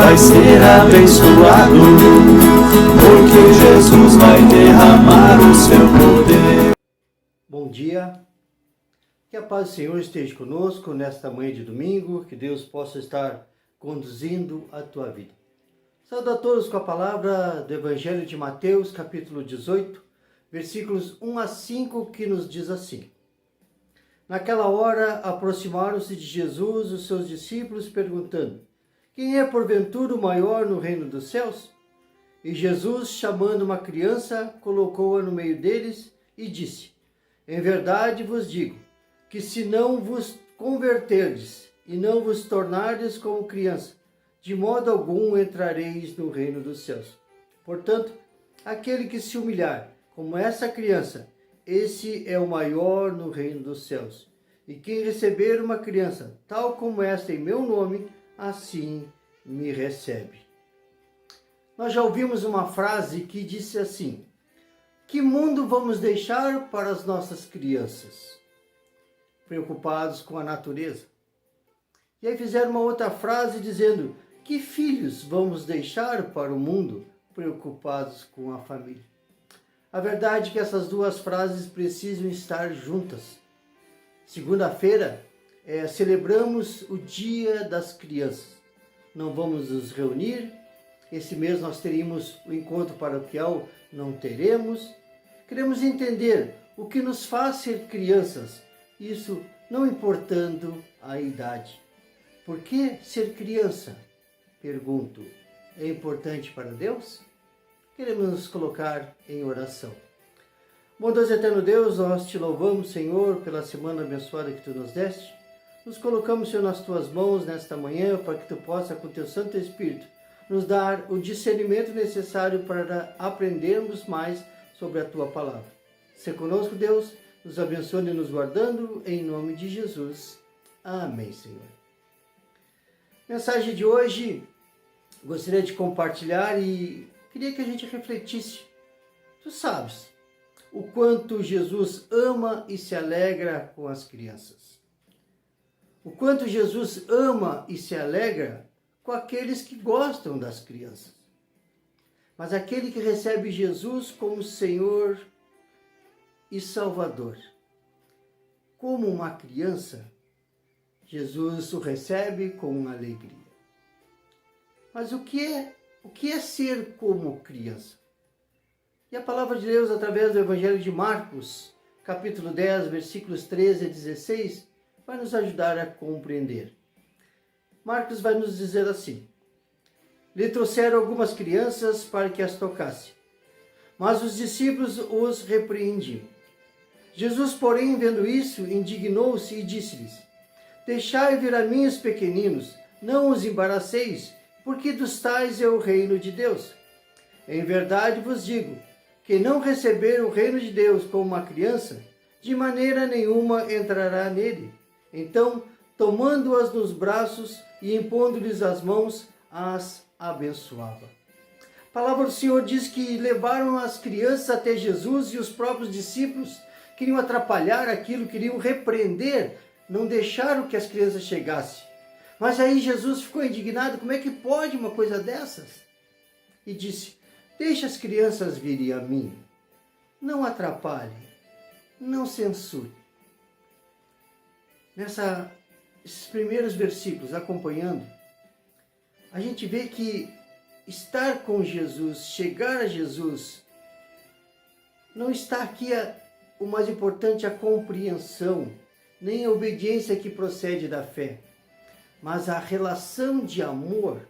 vai ser abençoado, porque Jesus vai derramar o seu poder. Bom dia, que a paz do Senhor esteja conosco nesta manhã de domingo, que Deus possa estar conduzindo a tua vida. Saúdo a todos com a palavra do Evangelho de Mateus, capítulo 18, versículos 1 a 5, que nos diz assim: Naquela hora aproximaram-se de Jesus os seus discípulos, perguntando: Quem é porventura o maior no reino dos céus? E Jesus, chamando uma criança, colocou-a no meio deles e disse: Em verdade vos digo, que se não vos converterdes e não vos tornardes como criança, de modo algum entrareis no reino dos céus. Portanto, aquele que se humilhar como essa criança, esse é o maior no reino dos céus. E quem receber uma criança tal como esta em meu nome, assim me recebe. Nós já ouvimos uma frase que disse assim: que mundo vamos deixar para as nossas crianças? Preocupados com a natureza. E aí fizeram uma outra frase dizendo: que filhos vamos deixar para o mundo? Preocupados com a família. A verdade é que essas duas frases precisam estar juntas. Segunda-feira, celebramos o Dia das Crianças. Não vamos nos reunir. Esse mês nós teríamos o encontro paroquial, não teremos. Queremos entender o que nos faz ser crianças, isso não importando a idade. Por que ser criança? Pergunto, é importante para Deus? Queremos nos colocar em oração. Bondoso eterno Deus, nós te louvamos, Senhor, pela semana abençoada que Tu nos deste. Nos colocamos, Senhor, nas Tuas mãos nesta manhã, para que Tu possa, com Teu Santo Espírito, nos dar o discernimento necessário para aprendermos mais sobre a Tua Palavra. Se conosco, Deus, nos abençoe e nos guardando, em nome de Jesus. Amém, Senhor. Mensagem de hoje, gostaria de compartilhar e queria que a gente refletisse. Tu sabes o quanto Jesus ama e se alegra com as crianças. O quanto Jesus ama e se alegra com aqueles que gostam das crianças. Mas aquele que recebe Jesus como Senhor e Salvador, como uma criança, Jesus o recebe com alegria. Mas o que é ser como criança? E a palavra de Deus, através do Evangelho de Marcos, capítulo 10, versículos 13 a 16, vai nos ajudar a compreender. Marcos vai nos dizer assim: Lhe trouxeram algumas crianças para que as tocasse, mas os discípulos os repreendiam. Jesus, porém, vendo isso, indignou-se e disse-lhes: Deixai vir a mim os pequeninos, não os embaraceis, porque dos tais é o reino de Deus. Em verdade vos digo, quem não receber o reino de Deus como uma criança, de maneira nenhuma entrará nele. Então, tomando-as nos braços e impondo-lhes as mãos, as abençoava. A palavra do Senhor diz que levaram as crianças até Jesus e os próprios discípulos queriam atrapalhar aquilo, queriam repreender, não deixaram que as crianças chegassem. Mas aí Jesus ficou indignado: como é que pode uma coisa dessas? E disse: Deixa as crianças virem a mim, não atrapalhem, não censurem. Nesses primeiros versículos, acompanhando, a gente vê que estar com Jesus, chegar a Jesus, não está aqui o mais importante, a compreensão, nem a obediência que procede da fé, mas a relação de amor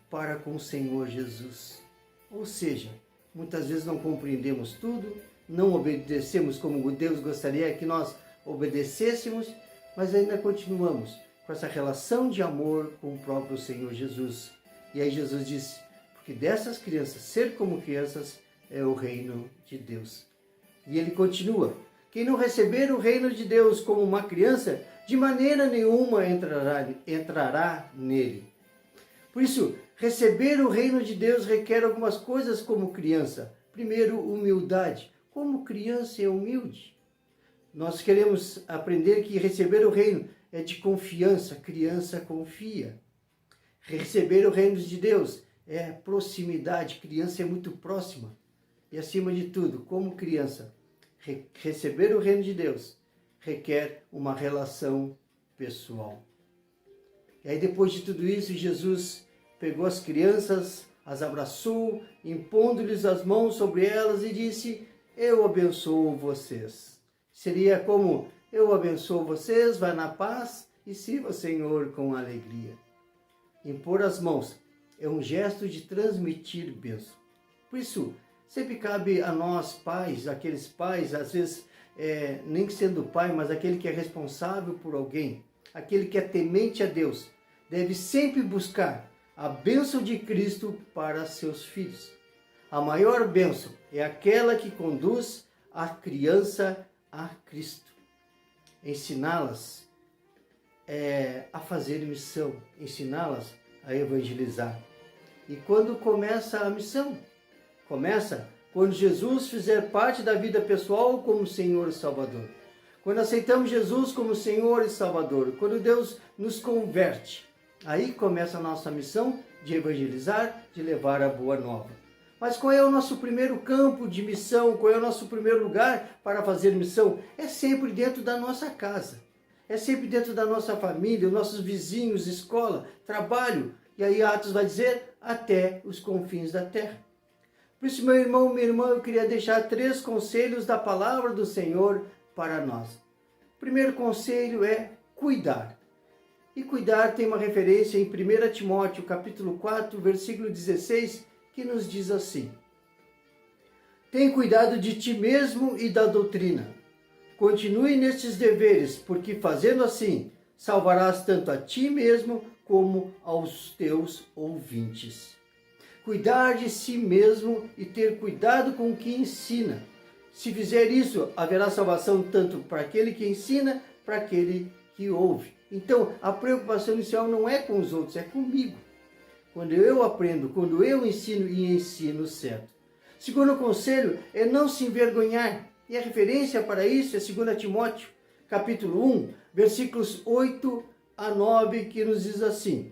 para com o Senhor Jesus. Ou seja, muitas vezes não compreendemos tudo, não obedecemos como Deus gostaria que nós obedecêssemos, mas ainda continuamos com essa relação de amor com o próprio Senhor Jesus. E aí Jesus disse: porque dessas crianças, ser como crianças, é o reino de Deus. E ele continua: quem não receber o reino de Deus como uma criança, de maneira nenhuma entrará nele. Por isso, receber o reino de Deus requer algumas coisas como criança. Primeiro, humildade. Como criança é humilde. Nós queremos aprender que receber o reino é de confiança. Criança confia. Receber o reino de Deus é proximidade. Criança é muito próxima. E acima de tudo, como criança, receber o reino de Deus requer uma relação pessoal. E aí depois de tudo isso, Jesus pegou as crianças, as abraçou, impondo-lhes as mãos sobre elas e disse: eu abençoo vocês. Seria como: eu abençoo vocês, vá na paz e sirva o Senhor com alegria. Impor as mãos é um gesto de transmitir bênção. Por isso, sempre cabe a nós pais, aqueles pais, às vezes, nem sendo pai, mas aquele que é responsável por alguém, aquele que é temente a Deus, deve sempre buscar a bênção de Cristo para seus filhos. A maior bênção é aquela que conduz a criança a Cristo. Ensiná-las a fazer missão, ensiná-las a evangelizar. E quando começa a missão? Começa quando Jesus fizer parte da vida pessoal como Senhor e Salvador. Quando aceitamos Jesus como Senhor e Salvador, quando Deus nos converte, aí começa a nossa missão de evangelizar, de levar a boa nova. Mas qual é o nosso primeiro campo de missão? Qual é o nosso primeiro lugar para fazer missão? É sempre dentro da nossa casa. É sempre dentro da nossa família, nossos vizinhos, escola, trabalho. E aí Atos vai dizer, até os confins da terra. Por isso, meu irmão, minha irmã, eu queria deixar 3 conselhos da palavra do Senhor para nós. O primeiro conselho é cuidar. E cuidar tem uma referência em 1 Timóteo, capítulo 4, versículo 16, que nos diz assim: tem cuidado de ti mesmo e da doutrina. Continue nestes deveres, porque fazendo assim, salvarás tanto a ti mesmo como aos teus ouvintes. Cuidar de si mesmo e ter cuidado com o que ensina. Se fizer isso, haverá salvação tanto para aquele que ensina, para aquele que ouve. Então, a preocupação inicial não é com os outros, é comigo. Quando eu aprendo, quando eu ensino e ensino certo. Segundo conselho é não se envergonhar. E a referência para isso é 2 Timóteo, capítulo 1, versículos 8 a 9, que nos diz assim: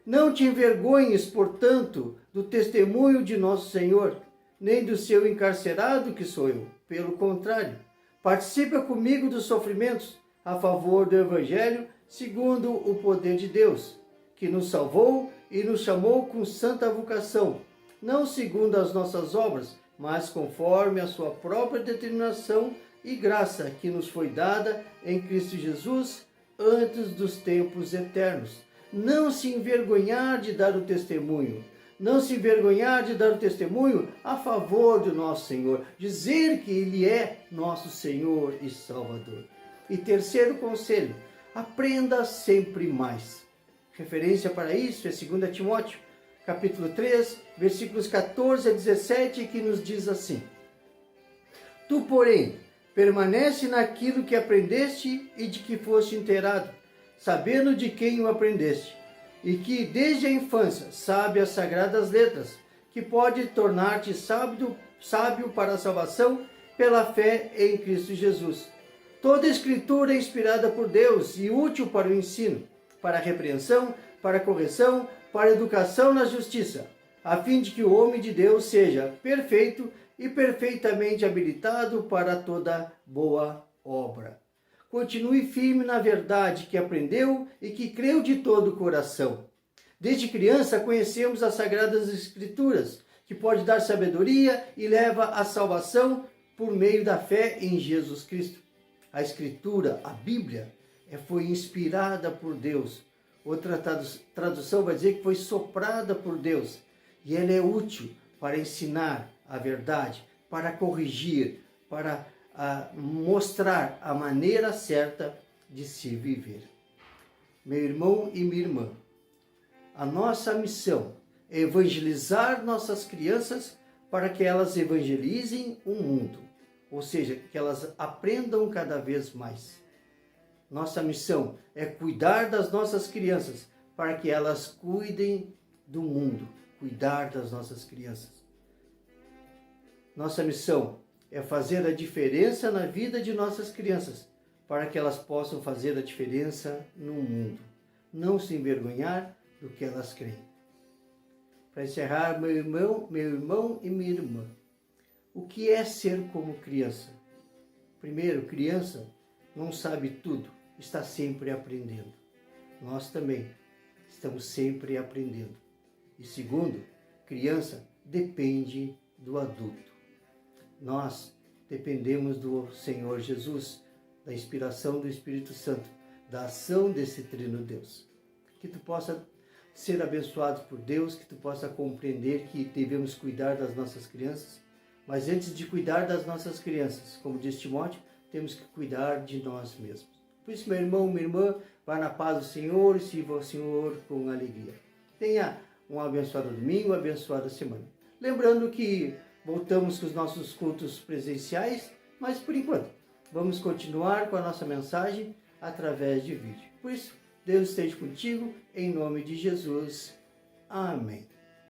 não te envergonhes, portanto, do testemunho de nosso Senhor, nem do seu encarcerado que sou eu. Pelo contrário, participa comigo dos sofrimentos a favor do Evangelho, segundo o poder de Deus, que nos salvou e nos chamou com santa vocação, não segundo as nossas obras, mas conforme a sua própria determinação e graça que nos foi dada em Cristo Jesus antes dos tempos eternos. Não se envergonhar de dar o testemunho. Não se envergonhar de dar o testemunho a favor do nosso Senhor. Dizer que Ele é nosso Senhor e Salvador. E terceiro conselho, aprenda sempre mais. Referência para isso é 2 Timóteo, capítulo 3, versículos 14 a 17, que nos diz assim: tu, porém, permanece naquilo que aprendeste e de que foste inteirado, sabendo de quem o aprendeste, e que desde a infância sabe as sagradas letras, que pode tornar-te sábio para a salvação pela fé em Cristo Jesus. Toda a Escritura é inspirada por Deus e útil para o ensino, para a repreensão, para a correção, para a educação na justiça, a fim de que o homem de Deus seja perfeito e perfeitamente habilitado para toda boa obra. Continue firme na verdade que aprendeu e que creu de todo o coração. Desde criança conhecemos as Sagradas Escrituras, que pode dar sabedoria e leva à salvação por meio da fé em Jesus Cristo. A Escritura, a Bíblia, foi inspirada por Deus. Outra tradução vai dizer que foi soprada por Deus. E ela é útil para ensinar a verdade, para corrigir, para mostrar a maneira certa de se viver. Meu irmão e minha irmã, a nossa missão é evangelizar nossas crianças para que elas evangelizem o mundo, ou seja, que elas aprendam cada vez mais. Nossa missão é cuidar das nossas crianças para que elas cuidem do mundo, cuidar das nossas crianças. Nossa missão é fazer a diferença na vida de nossas crianças, para que elas possam fazer a diferença no mundo. Não se envergonhar do que elas creem. Para encerrar, meu irmão e minha irmã, o que é ser como criança? Primeiro, criança não sabe tudo, está sempre aprendendo. Nós também estamos sempre aprendendo. E segundo, criança depende do adulto. Nós dependemos do Senhor Jesus, da inspiração do Espírito Santo, da ação desse Trino Deus. Que tu possa ser abençoado por Deus, que tu possa compreender que devemos cuidar das nossas crianças, mas antes de cuidar das nossas crianças, como diz Timóteo, temos que cuidar de nós mesmos. Por isso, meu irmão, minha irmã, vá na paz do Senhor e sirva ao Senhor com alegria. Tenha um abençoado domingo, uma abençoada semana. Lembrando que voltamos com os nossos cultos presenciais, mas por enquanto, vamos continuar com a nossa mensagem através de vídeo. Por isso, Deus esteja contigo, em nome de Jesus. Amém.